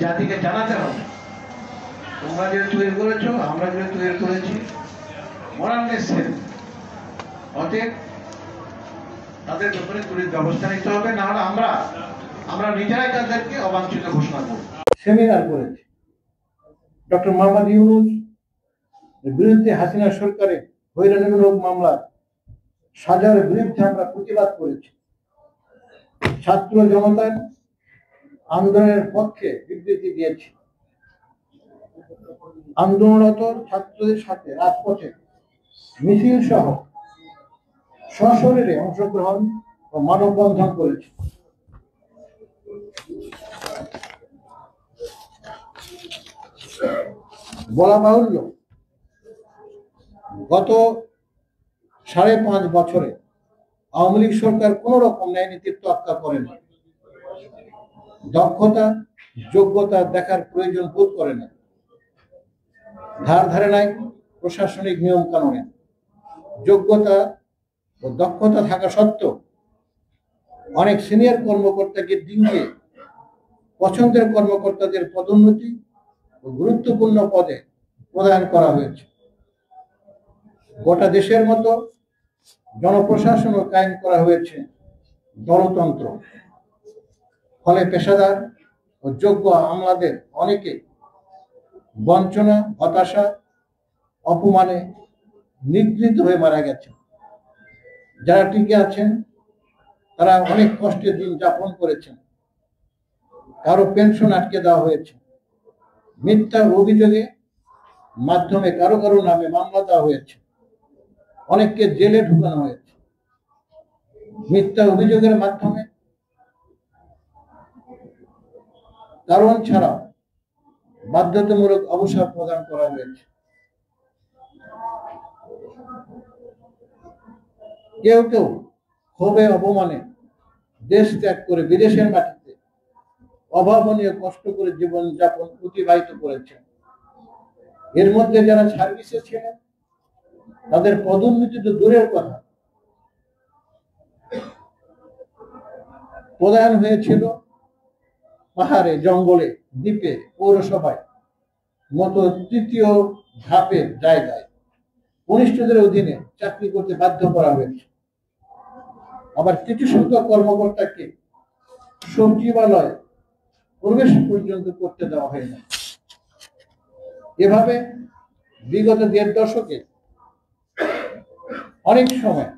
জাতিকে জানাতে হবে তোমরা যে তৈরি করেছো, আমরা যে তৈরি করেছি, মোরাললেস হেলথ। অতএব তাদের ব্যাপারে তুলির ব্যবস্থা নিতে হবে, না হলে আমরা নিজেরাই তাদেরকে অবাঞ্ছিত ঘোষণা করব। সেমিনার করেছি ডক্টর মোহাম্মদ ইউনূস বিরুদ্ধে হাসিনা সরকারের হয়রানিমূলক মামলা সাজার বিরুদ্ধে আমরা প্রতিবাদ করেছি। ছাত্র জনতার আন্দোলনের পক্ষে বিবৃতি দিয়েছি। আন্দোলনরত ছাত্রদের সাথে রাজপথে মিছিল সহ সশরীরে অংশগ্রহণ ও মানববন্ধন করেছে। বলা বাহুল্য, গত 5.5 বছরে আওয়ামী লীগ সরকার কোন রকম ন্যায় নীতির তোয়াক্কা করেনি, দক্ষতা যোগ্যতা দেখার প্রয়োজন বোধ করে না, ধার ধারে নাই প্রশাসনিক নিয়ম কানুনে। যোগ্যতা ও দক্ষতা থাকা সত্ত্বেও অনেক সিনিয়র কর্মকর্তাকে ডিঙিয়ে পছন্দের কর্মকর্তাদের পদোন্নতি ও গুরুত্বপূর্ণ পদে প্রদান করা হয়েছে। গোটা দেশের মতো জনপ্রশাসনও কায়েম করা হয়েছে গণতন্ত্র। ফলে পেশাদার ও যোগ্য আমলাদের অনেকে বঞ্চনা, হতাশা, অপমানে নিগৃহীত হয়ে মারা গেছে। যারা টিকে আছেন তারা অনেক কষ্টে দিন যাপন করেছেন। কারো পেনশন আটকে দেওয়া হয়েছে, মিথ্যা অভিযোগে মাধ্যমে কারো কারো নামে মামলা দেওয়া হয়েছে, অনেককে জেলে ঢুকানো হয়েছে। মিথ্যা অভিযোগের মাধ্যমে কারণ ছাড়া বাধ্যতামূলক অবসর প্রদান করা হয়েছে। কেউ কেউ ক্ষোভে অপমানে দেশ ত্যাগ করে বিদেশের মাটিতে অভাবনীয় কষ্ট করে জীবন যাপন অতিবাহিত করেছেন। এর মধ্যে যারা সার্ভিসে ছিলেন তাদের পদোন্নতি তো দূরের কথা, প্রদান হয়েছিল পাহাড়ে, জঙ্গলে, দ্বীপে, পৌরসভায় মতো তৃতীয় ধাপের জায়গায় কনিষ্ঠদের অধীনে চাকরি করতে বাধ্য করা হয়েছে। আবার কিছু সংখ্যক কর্মকর্তাকে সচিবালয়ে প্রবেশ পর্যন্ত করতে দেওয়া হয় না। এভাবে বিগত 1.5 দশকে অনেক সময়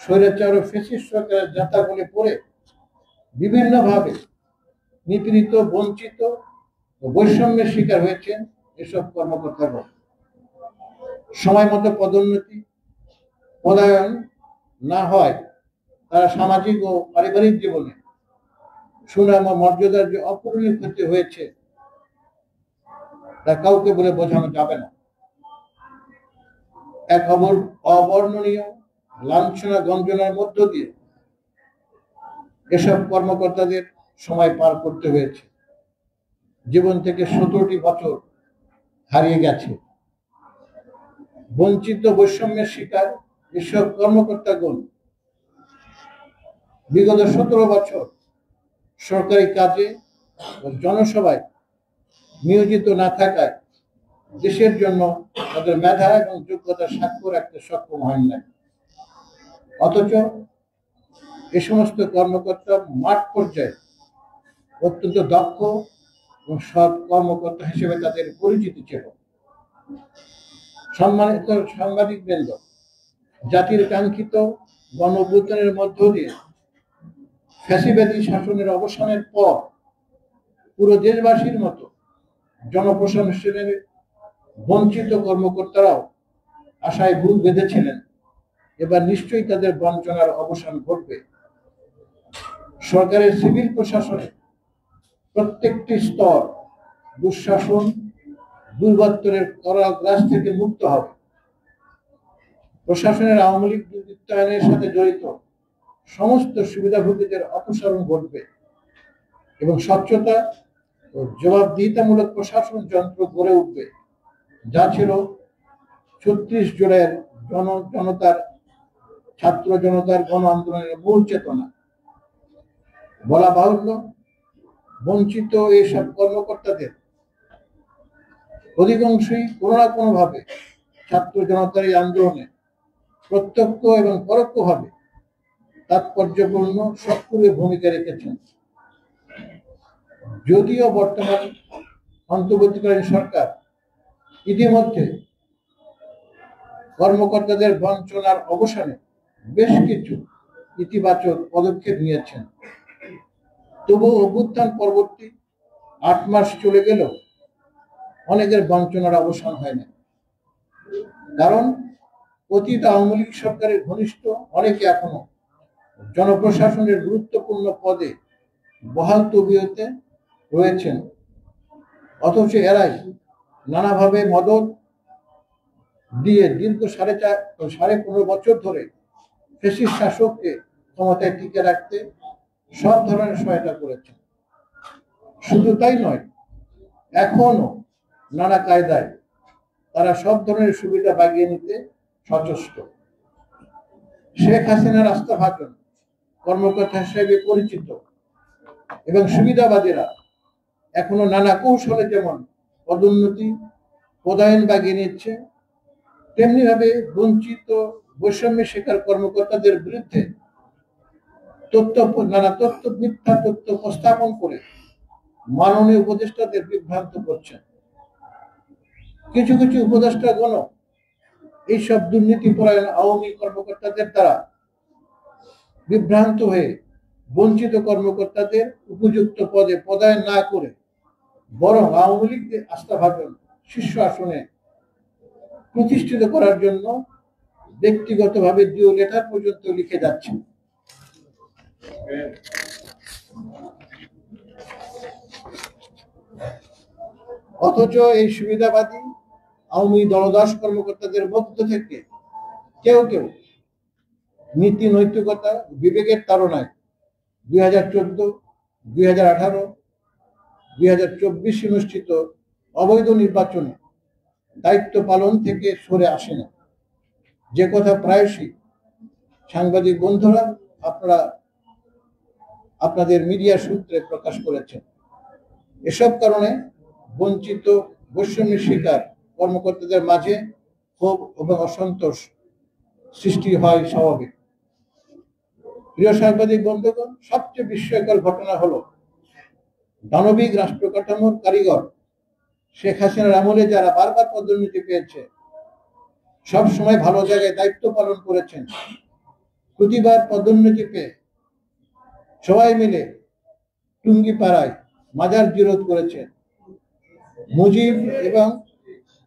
স্বৈরাচার ও ফ্যাসিস্ট সরকারের যাত্রাগুলি পড়ে বিভিন্নভাবে নিপীড়িত, বঞ্চিত ও বৈষম্যের শিকার হয়েছেন এসব কর্মকর্তারা। সময় মতো পদোন্নতি, পদায়ন না হয় তারা সামাজিক ও পারিবারিক জীবনে সুনাম ও মর্যাদার যে অপূরণীয় ক্ষতি হয়েছে তা কাউকে বলে বোঝানো যাবে না। এক অবর্ণনীয় লাঞ্ছনা গঞ্জনার মধ্য দিয়ে এসব কর্মকর্তাদের সময় পার করতে হয়েছে। জীবন থেকে 17টি বছর হারিয়ে গেছে। বঞ্চিত, বৈষম্যের শিকার এসব কর্মকর্তাগণ বিগত 17 বছর সরকারি কাজে ও জনসভায় নিয়োজিত না থাকায় দেশের জন্য তাদের মেধা এবং যোগ্যতার সাক্ষ্য রাখতে সক্ষম হন না। অথচ এ সমস্ত কর্মকর্তা মাঠ পর্যায়ে অত্যন্ত দক্ষ এবং সৎ কর্মকর্তা হিসেবে তাদের পরিচিতি ছিল। সম্মানিত সাংবাদিকবৃন্দ, জাতির কাঙ্ক্ষিত গণ-অভ্যুত্থানের মধ্য দিয়ে ফ্যাসিবাদী শাসনের অবসানের পর পুরো দেশবাসীর মতো জনপ্রশাসনের বঞ্চিত কর্মকর্তারাও আশায় বুক বেঁধেছিলেন এবার নিশ্চয়ই তাদের বঞ্চনার অবসান ঘটবে। সরকারের সিভিল প্রশাসনে প্রত্যেকটি স্তর দুঃশাসন, দুর্বৃত্তের কারাগ্রাস থেকে মুক্ত হবে। প্রশাসনের আওয়ামী লীগ দুর্বৃত্তায়নের সাথে জড়িত সমস্ত সুবিধাভোগীদের অপসারণ ঘটবে এবং স্বচ্ছতা ও জবাবদিহিতামূলক প্রশাসন যন্ত্র গড়ে উঠবে, যা ছিল 36 জুলাইয়ের ছাত্র জনতার গণ আন্দোলনের মূল চেতনা। বলা বাহুল্য, বঞ্চিত এইসব কর্মকর্তাদের অধিকাংশই কোনো না কোনোভাবে ছাত্র জনতার এই আন্দোলনে প্রত্যক্ষ এবং পরোক্ষভাবে তাৎপর্যপূর্ণ সক্রিয় ভূমিকা রেখেছেন। যদিও বর্তমান অন্তর্বর্তীকালীন সরকার ইতিমধ্যে কর্মকর্তাদের বঞ্চনার অবসানে বেশ কিছু ইতিবাচক পদক্ষেপ নিয়েছেন, তবু অভ্যুত্থান পরবর্তী 8 মাস চলে গেলেও অনেকের বঞ্চনার অবসান হয় না। কারণ অতীত আওয়ামী লীগ সরকারের ঘনিষ্ঠ অনেকে এখনো জনপ্রশাসনের গুরুত্বপূর্ণ পদে বহাল তবিয়তে রয়েছেন, অথচ এরাই নানাভাবে মদত দিয়ে দীর্ঘ 15.5 বছর ধরে ফ্যাসিস্ট শাসককে ক্ষমতায় টিকে রাখতে সব ধরনের সহায়তা করেছেন। শুধু তাই নয়, এখনো নানা কায়দায় তারা সব ধরনের সুবিধা বাগিয়ে নিতে সচেষ্ট। শেখ হাসিনার আস্থাভাজন কর্মকর্তা হিসেবে পরিচিত এবং সুবিধাবাদীরা এখনো নানা কৌশলে যেমন পদোন্নতি পদায়ন বাগিয়ে নিচ্ছে, তেমনি ভাবে বঞ্চিত বৈষম্য শিকার কর্মকর্তাদের বিরুদ্ধে মিথ্যা তথ্য উপস্থাপন করে মাননীয় উপদেষ্টাদের বিভ্রান্ত করছেন। কিছু কিছু উপদেষ্টাগণ এইসব দুর্নীতিপরায়ণ আওয়ামী কর্মকর্তাদের দ্বারা বিভ্রান্ত হয়ে বঞ্চিত কর্মকর্তাদের উপযুক্ত পদে পদায়ন না করে বরং আওয়ামী লীগকে আস্থাভাজন শীর্ষ আসনে প্রতিষ্ঠিত করার জন্য ব্যক্তিগতভাবে জিও লেটার পর্যন্ত লিখে যাচ্ছেন। অথচ এই সুবিধাবাদী আওয়ামী দলদাস কর্মকর্তাদের মধ্য থেকে কেউ কেউ নীতি নৈতিকতা বিবেকের তাড়নায় 2014, 2018, 2024 অনুষ্ঠিত অবৈধ নির্বাচনে দায়িত্ব পালন থেকে সরে আসে না, যে কথা প্রায়শই সাংবাদিক বন্ধুরা আপনারা আপনাদের মিডিয়া সূত্রে প্রকাশ করেছেন। এসব কারণে বঞ্চিত বৈষম্য শিকার কর্মকর্তাদের মাঝে ক্ষোভ এবং অসন্তোষ সৃষ্টি হয় স্বাভাবিক। প্রিয় সাংবাদিক বন্ধুগণ, সবচেয়ে বিস্ময়কর ঘটনা হলো দানবিক রাষ্ট্র কাঠামোর কারিগর শেখ হাসিনার আমলে যারা বারবার পদোন্নতি পেয়েছে, সব সময় ভালো জায়গায় দায়িত্ব পালন করেছেন, প্রতিবার পদোন্নতি পেয়ে সবাই মিলে টুঙ্গিপাড়ায় মাজার জিয়ারত করেছেন। মুজিব এবং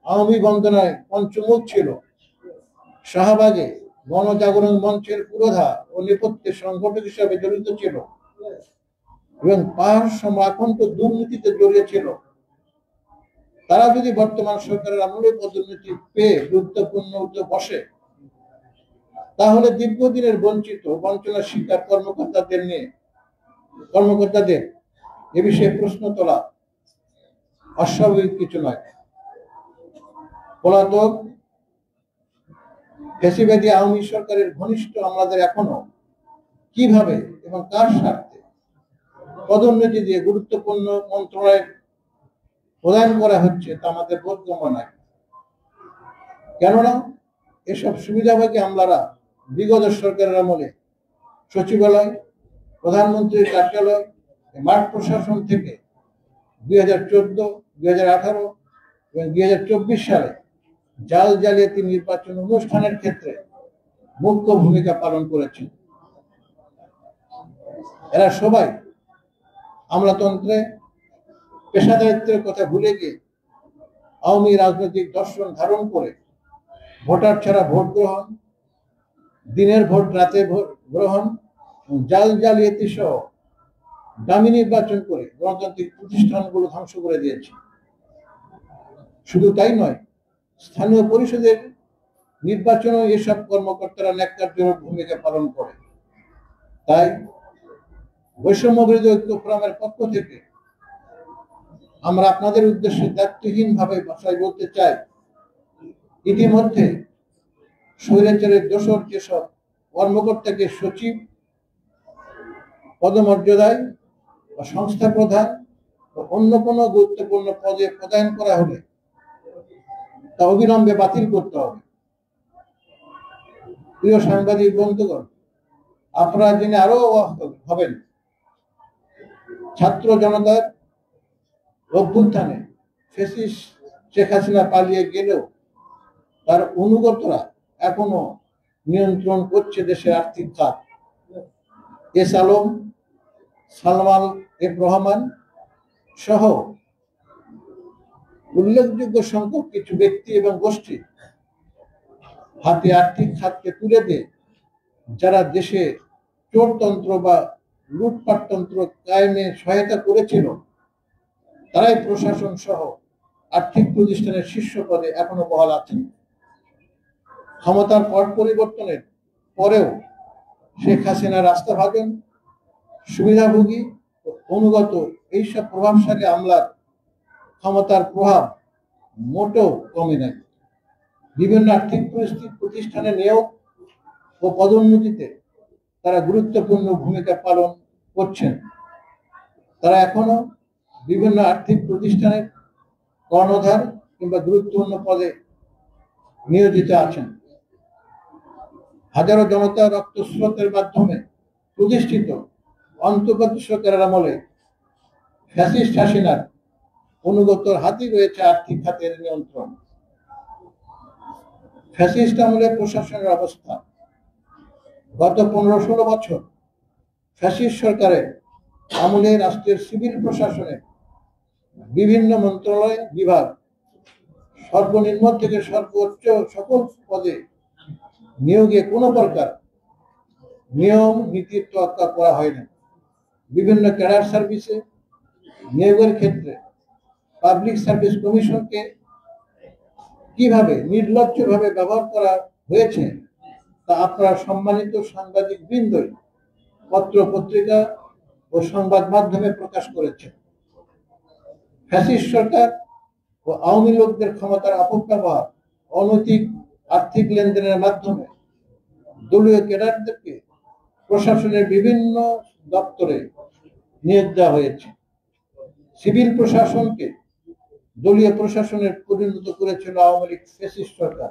আওয়ামী বন্দনায় পঞ্চমুখ ছিল, শাহবাগে গণজাগরণ মঞ্চের পুরোধা ও নেপথ্যে সংগঠক হিসাবে জড়িত ছিল এবং পাহাড় সমাকণ্ঠ দুর্নীতিতে জড়িয়েছিল। তারা যদি বর্তমান সরকারের আমলে পদোন্নতি পেয়ে গুরুত্বপূর্ণ উদ্যোগ বসে, তাহলে দীর্ঘদিনের বঞ্চিত বঞ্চনার শিকার কর্মকর্তাদের এ বিষয়ে প্রশ্ন তোলা অস্বাভাবিক কিছু নয়। পলাতক ফ্যাসিবাদী আওয়ামী সরকারের ঘনিষ্ঠ আমলাদের এখনো কিভাবে এবং কার স্বার্থে পদোন্নতি দিয়ে গুরুত্বপূর্ণ মন্ত্রণালয় প্রদান করা হচ্ছে তা আমাদের বোধগম্য নয়। কেননা এসব সুবিধাভোগী আমলারা বিগত সরকারের আমলে সচিবালয়, প্রধানমন্ত্রীর কার্যালয়, মাঠ প্রশাসন থেকে 2014, 2018 এবং 2024 সালে জাল জালিয়াতি নির্বাচন অনুষ্ঠানের ক্ষেত্রে মুখ্য ভূমিকা পালন করেছেন। এরা সবাই আমলাতন্ত্রে পেশাদারিত্বের কথা ভুলে গিয়ে আওয়ামী রাজনৈতিক দর্শন ধারণ করে ভোটার ছাড়া ভোট গ্রহণ, দিনের ভোট রাতে ভোট গ্রহণ, জাল জালিয়াতি সহ দামি নির্বাচন করে গণতান্ত্রিক প্রতিষ্ঠানগুলো ধ্বংস করে দিয়েছে। শুধু তাই নয়, স্থানীয় পরিষদের নির্বাচনেও এসব কর্মকর্তারা ন্যাক্কারজনক ভূমিকা পালন করে। তাই বৈষম্য বিরোধী ঐক্য ফোরামের পক্ষ থেকে আমরা আপনাদের উদ্দেশ্যে দায়িত্বহীন ভাবে ভাষায় বলতে চাই, ইতিমধ্যে স্বৈরাচারের দোসর যেসব কর্মকর্তাকে সচিব পদমর্যাদায় বা সংস্থা প্রধান অন্য কোনো গুরুত্বপূর্ণ পদে প্রদান করা হলে তা অবিলম্বে বাতিল করতে হবে। প্রিয় সাংবাদিক বন্ধুগণ, আপনারা জেনে আরো হবেন, ছাত্র জনতার অভ্যুত্থানে ফ্যাসিস্ট শেখ হাসিনা পালিয়ে গেলেও তার অনুগতরা এখনো নিয়ন্ত্রণ করছে দেশের আর্থিক খাত। এস আলম, সালমান এফ রহমান সহ উল্লেখযোগ্য সংখ্যক কিছু ব্যক্তি এবং গোষ্ঠী হাতে আর্থিক খাতকে তুলে দিয়ে যারা দেশে চোরতন্ত্র বা লুটপাটতন্ত্র কায়েমে সহায়তা করেছিল, তারাই প্রশাসন সহ আর্থিক প্রতিষ্ঠানের শীর্ষ পদে এখনো বহাল আছেন। ক্ষমতার পট পরিবর্তনের পরেও শেখ হাসিনা রাস্তাভাজন, সুবিধাভোগী ও অনুগত এইসব প্রভাবশালী আমলার ক্ষমতার প্রভাব মোটেও কমে নাই। বিভিন্ন আর্থিক প্রতিষ্ঠানে নিয়োগ ও পদোন্নতিতে তারা গুরুত্বপূর্ণ ভূমিকা পালন করছেন। তারা এখনো বিভিন্ন আর্থিক প্রতিষ্ঠানের কর্ণধার কিংবা গুরুত্বপূর্ণ পদে নিয়োজিত আছেন। হাজারো জনতা রক্তস্রোতের মাধ্যমে প্রতিষ্ঠিত অন্তর্বর্তী সরকারের আমলে ফ্যাসিস্ট হাসিনার অনুগতর হাতেই রয়েছে আর্থিক খাতের নিয়ন্ত্রণ। ফ্যাসিস্ট আমলে প্রশাসনের অবস্থা, গত 15-16 বছর ফ্যাসিস্ট সরকারের আমলে রাষ্ট্রের সিভিল প্রশাসনের বিভিন্ন মন্ত্রণালয় বিভাগ সর্বনিম্ন থেকে সর্বোচ্চ সকল পদে নিয়োগে কোনো প্রকার নিয়ম নীতির তোয়াক্কা করা হয় না। বিভিন্ন ক্যাডার সার্ভিসে নিয়োগের ক্ষেত্রে পাবলিক সার্ভিস কমিশনকে কিভাবে নির্লজ্জভাবে ব্যবহার করা হয়েছে তা আপনারা সম্মানিত সাংবাদিক বৃন্দই পত্র পত্রিকা ও সংবাদ মাধ্যমে প্রকাশ করেছে। ফ্যাসিস্ট সরকার ও আওয়ামী লোকদের ক্ষমতার অপব্যবহার, অনৈতিক আর্থিক লেনদেনের মাধ্যমে দলীয় ক্যাডারদেরকে প্রশাসনের বিভিন্ন দপ্তরে নিয়োগ দেওয়া হয়েছে। সিভিল প্রশাসনকে দলীয় প্রশাসনের পরিণত করেছিল আওয়ামী লীগ ফ্যাসিস্ট সরকার।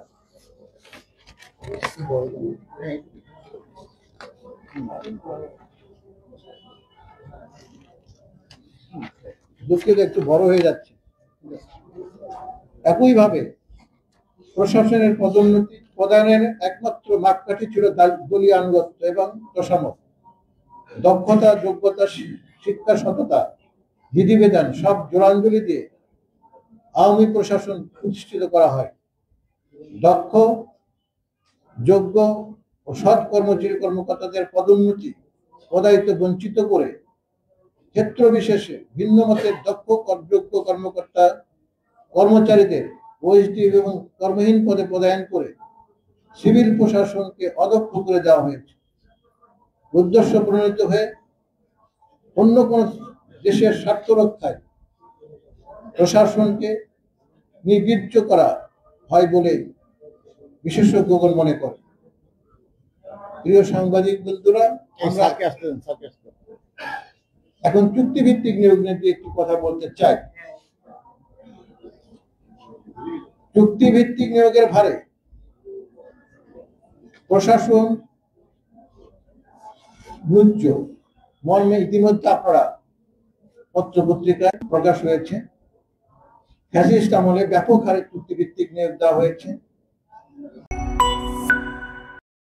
দুঃখিত, একটু বড় হয়ে যাচ্ছে। একইভাবে প্রশাসনের পদোন্নতি প্রদানের একমাত্র মাপকাঠি ছিল দলীয় আনুগত্য এবং দশামত। দক্ষতা, যোগ্যতা, শিক্ষা, সততা, বিধিবিধান সব জোরাঞ্জলি দিয়ে আওয়ামী প্রশাসন প্রতিষ্ঠিত করা হয়। দক্ষ, যোগ্য ও সৎ কর্মজীবী কর্মকর্তাদের পদোন্নতি পদায়িত্ব বঞ্চিত করে ক্ষেত্র বিশেষে ভিন্ন মতের দক্ষ যোগ্য কর্মকর্তা কর্মচারীদের ওএসডি এবং কর্মহীন পদে পদায়ন করে সিভিল প্রশাসনকে অদক্ষ করে দেওয়া হয়েছে। উদ্দেশ্য প্রণীত হয়ে অন্য কোন দেশের স্বার্থ রক্ষায় প্রশাসনকে নিবীর্য করা হয় বলে বিশেষজ্ঞগণ মনে করে। প্রিয় সাংবাদিক বন্ধুরা, আমরা এখন চুক্তিভিত্তিক নিয়োগ নিয়ে একটি কথা বলতে চাই। চুক্তিভিত্তিক নিয়োগের ভারে প্রশাসন ন্যায্য মর্মে ইতিমধ্যে আপনারা পত্র পত্রিকায় প্রকাশ হয়েছে। ফ্যাসিস্ট আমলে ব্যাপক হারে চুক্তিভিত্তিক নিয়োগ দেওয়া হয়েছে।